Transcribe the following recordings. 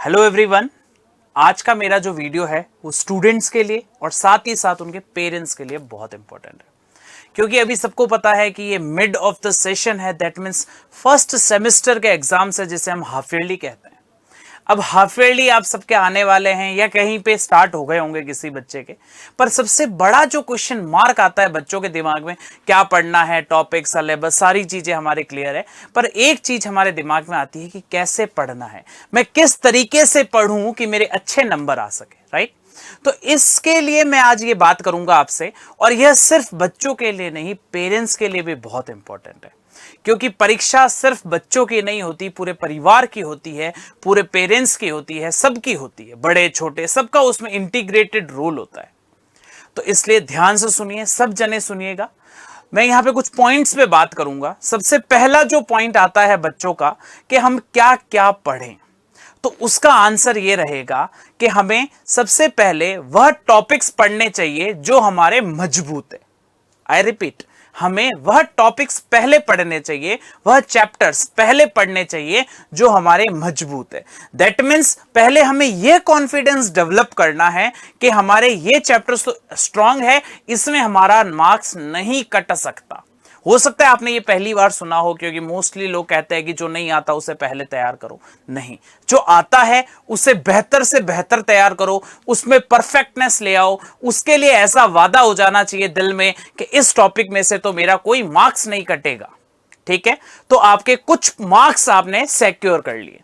Hello everyone. आज का मेरा जो वीडियो है वो स्टूडेंट्स के लिए और साथ ही साथ उनके पेरेंट्स के लिए बहुत इंपॉर्टेंट है, क्योंकि अभी सबको पता है कि ये मिड ऑफ द सेशन है। दैट मीन्स फर्स्ट सेमेस्टर के एग्जाम्स है, जिसे हम हाफ ईयरली कहते हैं। अब हाफ ईयरली आप सबके आने वाले हैं या कहीं पे स्टार्ट हो गए होंगे किसी बच्चे के, पर सबसे बड़ा जो क्वेश्चन मार्क आता है बच्चों के दिमाग में, क्या पढ़ना है, टॉपिक, सिलेबस, सारी चीजें हमारे क्लियर है, पर एक चीज हमारे दिमाग में आती है कि कैसे पढ़ना है, मैं किस तरीके से पढ़ूं कि मेरे अच्छे नंबर आ सके, राइट। तो इसके लिए मैं आज ये बात करूंगा आपसे, और यह सिर्फ बच्चों के लिए नहीं, पेरेंट्स के लिए भी बहुत इंपॉर्टेंट है, क्योंकि परीक्षा सिर्फ बच्चों की नहीं होती, पूरे परिवार की होती है, पूरे पेरेंट्स की होती है, सबकी होती है, बड़े छोटे सबका उसमें इंटीग्रेटेड रोल होता है। तो इसलिए ध्यान से सुनिए, सब जने सुनिएगा। मैं यहां पे कुछ पॉइंट्स पे बात करूंगा। सबसे पहला जो पॉइंट आता है बच्चों का कि हम क्या क्या पढ़ें, तो उसका आंसर ये रहेगा कि हमें सबसे पहले वह टॉपिक्स पढ़ने चाहिए जो हमारे मजबूत है। आई रिपीट, हमें वह टॉपिक्स पहले पढ़ने चाहिए, वह चैप्टर्स पहले पढ़ने चाहिए जो हमारे मजबूत है। दैट मीन्स पहले हमें यह कॉन्फिडेंस डेवलप करना है कि हमारे ये चैप्टर्स तो स्ट्रांग है, इसमें हमारा मार्क्स नहीं कट सकता। हो सकता है आपने ये पहली बार सुना हो, क्योंकि मोस्टली लोग कहते हैं कि जो नहीं आता उसे पहले तैयार करो। नहीं, जो आता है उसे बेहतर से बेहतर तैयार करो, उसमें परफेक्टनेस ले आओ। उसके लिए ऐसा वादा हो जाना चाहिए दिल में कि इस टॉपिक में से तो मेरा कोई मार्क्स नहीं कटेगा। ठीक है, तो आपके कुछ मार्क्स आपने सिक्योर कर लिए।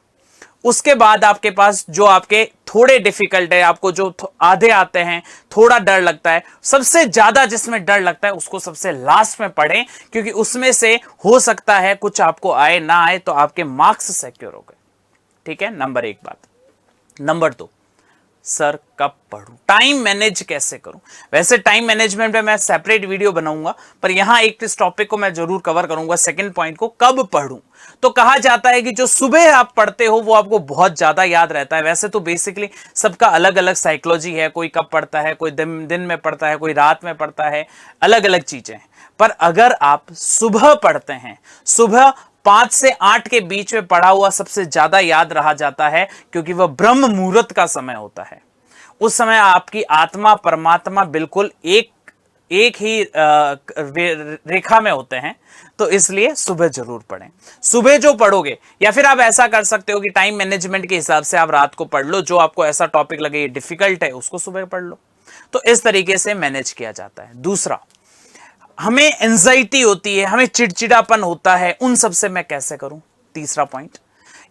उसके बाद आपके पास जो आपके थोड़े डिफिकल्ट है, आपको जो आधे आते हैं, थोड़ा डर लगता है, सबसे ज्यादा जिसमें डर लगता है उसको सबसे लास्ट में पढ़ें, क्योंकि उसमें से हो सकता है कुछ आपको आए ना आए, तो आपके मार्क्स सिक्योर हो गए। ठीक है, नंबर एक बात। नंबर दो, सर कब पढ़ूं, टाइम मैनेज कैसे करूं। वैसे टाइम मैनेजमेंट में मैं सेपरेट वीडियो बनाऊंगा, पर यहां एक इस टॉपिक को मैं जरूर कवर करूंगा, सेकंड पॉइंट को, कब पढ़ूं। तो कहा जाता है कि जो सुबह आप पढ़ते हो वो आपको बहुत ज्यादा याद रहता है। वैसे तो बेसिकली सबका अलग अलग साइकोलॉजी है, कोई कब पढ़ता है, कोई दिन में पढ़ता है, कोई रात में पढ़ता है, अलग अलग चीजें हैं। पर अगर आप सुबह पढ़ते हैं, सुबह 5 से 8 के बीच में पढ़ा हुआ सबसे ज्यादा याद रहा जाता है, क्योंकि वह ब्रह्म मुहूर्त का समय होता है। उस समय आपकी आत्मा परमात्मा बिल्कुल एक ही रेखा में होते हैं। तो इसलिए सुबह जरूर पढ़ें। सुबह जो पढ़ोगे, या फिर आप ऐसा कर सकते हो कि टाइम मैनेजमेंट के हिसाब से आप रात को पढ़ लो, जो आपको ऐसा टॉपिक लगे ये डिफिकल्ट है उसको सुबह पढ़ लो। तो इस तरीके से मैनेज किया जाता है। दूसरा, हमें एंजाइटी होती है, हमें चिड़चिड़ापन होता है, उन सब से मैं कैसे करूं। तीसरा पॉइंट,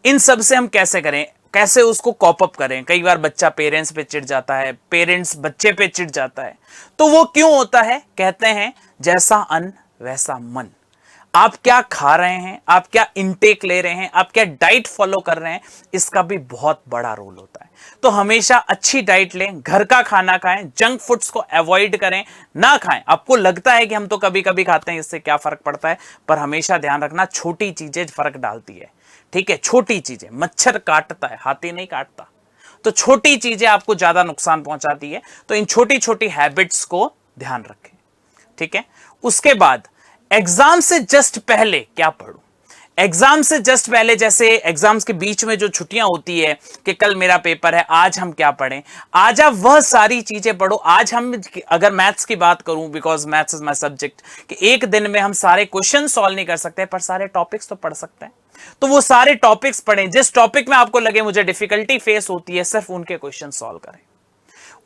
इन सब से हम कैसे करें, कैसे उसको कॉप अप करें। कई बार बच्चा पेरेंट्स पे चिढ़ जाता है, पेरेंट्स बच्चे पे चिढ़ जाता है। तो वो क्यों होता है? कहते हैं जैसा अन्न वैसा मन। आप क्या खा रहे हैं, आप क्या इनटेक ले रहे हैं, आप क्या डाइट फॉलो कर रहे हैं, इसका भी बहुत बड़ा रोल होता है। तो हमेशा अच्छी डाइट लें, घर का खाना खाएं, जंक फूड्स को अवॉइड करें, ना खाएं। आपको लगता है कि हम तो कभी कभी खाते हैं, इससे क्या फर्क पड़ता है, पर हमेशा ध्यान रखना छोटी चीजें फर्क डालती है। ठीक है, छोटी चीजें, मच्छर काटता है, हाथी नहीं काटता। तो छोटी चीजें आपको ज्यादा नुकसान पहुंचाती है। तो इन छोटी छोटी हैबिट्स को ध्यान रखें। ठीक है, उसके बाद एग्जाम से जस्ट पहले क्या पढ़ूं। एग्जाम से जस्ट पहले, जैसे एग्जाम्स के बीच में जो छुट्टियां होती है कि कल मेरा पेपर है, आज हम क्या पढ़ें, आज आप वह सारी चीजें पढ़ो। आज हम, अगर मैथ्स की बात करूं, because maths is my subject, कि एक दिन में हम सारे क्वेश्चन सॉल्व नहीं कर सकते, पर सारे टॉपिक्स तो पढ़ सकते हैं। तो वो सारे टॉपिक्स पढ़ें, जिस टॉपिक में आपको लगे मुझे डिफिकल्टी फेस होती है, सिर्फ उनके क्वेश्चन सॉल्व करें।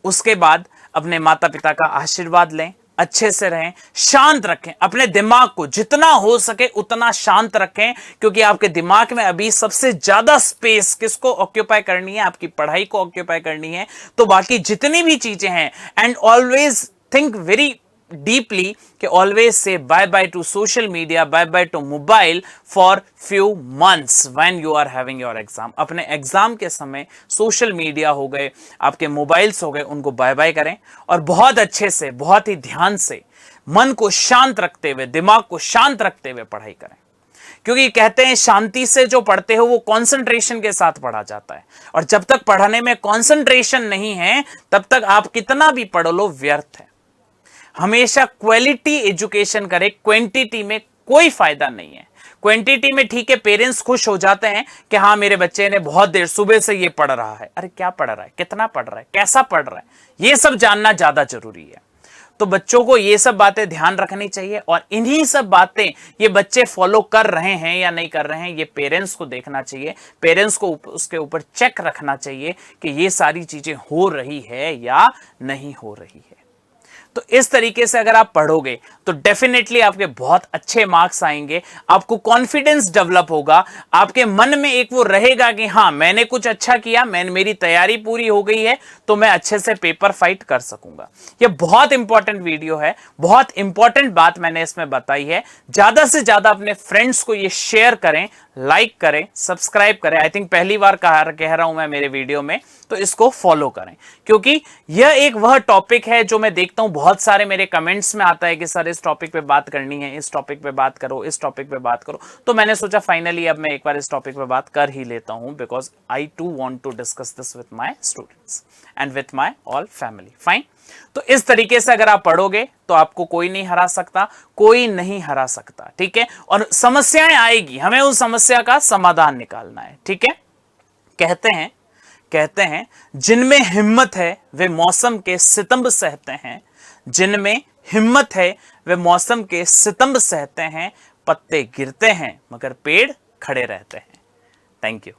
उसके बाद अपने माता पिता का आशीर्वाद लें, अच्छे से रहें, शांत रखें अपने दिमाग को, जितना हो सके उतना शांत रखें, क्योंकि आपके दिमाग में अभी सबसे ज्यादा स्पेस किसको ऑक्यूपाई करनी है? आपकी पढ़ाई को ऑक्यूपाई करनी है। तो बाकी जितनी भी चीजें हैं, and always think very deeply कि ऑलवेज से bye bye to social media, bye bye to mobile for few months when you are having your exam. अपने एग्जाम के समय सोशल मीडिया हो गए, आपके मोबाइल्स हो गए, उनको बाय बाय करें, और बहुत अच्छे से, बहुत ही ध्यान से, मन को शांत रखते हुए, दिमाग को शांत रखते हुए पढ़ाई करें। क्योंकि कहते हैं शांति से जो पढ़ते हो वो कंसंट्रेशन के साथ पढ़ा जाता है, और जब तक पढ़ने में कंसंट्रेशन नहीं है तब तक आप कितना भी पढ़ लो व्यर्थ है। हमेशा क्वालिटी एजुकेशन करें, क्वांटिटी में कोई फायदा नहीं है। क्वांटिटी में ठीक है, पेरेंट्स खुश हो जाते हैं कि हाँ मेरे बच्चे ने बहुत देर सुबह से ये पढ़ रहा है। अरे क्या पढ़ रहा है, कितना पढ़ रहा है, कैसा पढ़ रहा है, ये सब जानना ज्यादा जरूरी है। तो बच्चों को ये सब बातें ध्यान रखनी चाहिए, और इन्हीं सब बातें ये बच्चे फॉलो कर रहे हैं या नहीं कर रहे हैं, ये पेरेंट्स को देखना चाहिए। पेरेंट्स को उसके ऊपर चेक रखना चाहिए कि ये सारी चीजें हो रही है या नहीं हो रही है। तो इस तरीके से अगर आप पढ़ोगे तो डेफिनेटली आपके बहुत अच्छे मार्क्स आएंगे, आपको कॉन्फिडेंस डेवलप होगा, आपके मन में एक वो रहेगा कि हाँ मैंने कुछ अच्छा किया, मेरी तैयारी पूरी हो गई है, तो मैं अच्छे से पेपर फाइट कर सकूंगा। ये बहुत इंपॉर्टेंट वीडियो है, बहुत इंपॉर्टेंट बात मैंने इसमें बताई है। ज्यादा से ज्यादा अपने फ्रेंड्स को ये शेयर करें, लाइक करें, सब्सक्राइब करें। आई थिंक पहली बार कह रहा हूं मैं मेरे वीडियो में, तो इसको फॉलो करें, क्योंकि यह एक वह टॉपिक है जो मैं देखता हूं बहुत सारे मेरे कमेंट्स में आता है कि सर इस टॉपिक पे बात करनी है, इस टॉपिक पे बात करो, इस टॉपिक पे बात करो। तो मैंने सोचा फाइनली अब मैं एक बार इस टॉपिक पे बात कर ही लेता हूं, because I to want to discuss this with my students and with my all family. Fine. तो इस तरीके से अगर आप पढ़ोगे तो आपको कोई नहीं हरा सकता, कोई नहीं हरा सकता, ठीक है। और समस्याएं आएगी, हमें उस समस्या का समाधान निकालना है, ठीक है। कहते हैं जिनमें हिम्मत है वे मौसम के सितंब सहते हैं, जिनमें हिम्मत है वे मौसम के सितंब सहते हैं, पत्ते गिरते हैं मगर पेड़ खड़े रहते हैं। Thank you.